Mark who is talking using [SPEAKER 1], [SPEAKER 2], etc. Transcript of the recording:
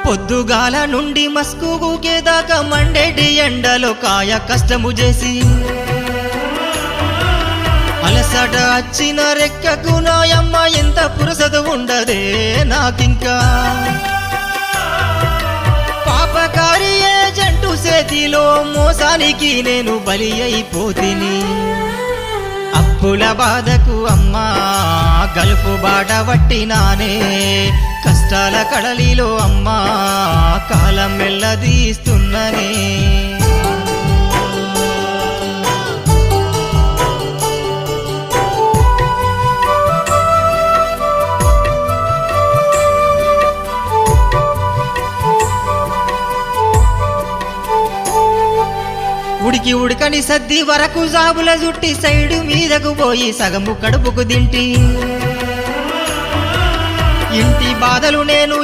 [SPEAKER 1] పొద్దుగాల నుండి మస్కుగూకేదాకా మండేటి ఎండలో కాయ కష్టము చేసి అలసట వచ్చిన రెక్కకు నాయమ్మ ఎంత పురుసదు ఉండదే నాకింకా పాపకారి ఏజెంటు చేతిలో మోసానికి నేను బలి అయిపోతిని అప్పుల బాధకు అమ్మా గలుపు బాట పట్టినానే కష్టాల కడలిలో అమ్మా కాలం మెల్లదీస్తున్ననే ఉడికి ఉడకని సద్ది వరకు జాబుల జుట్టి సైడు మీదకు పోయి సగము కడుపుకు దింటి ఇంటి బాధలు నేను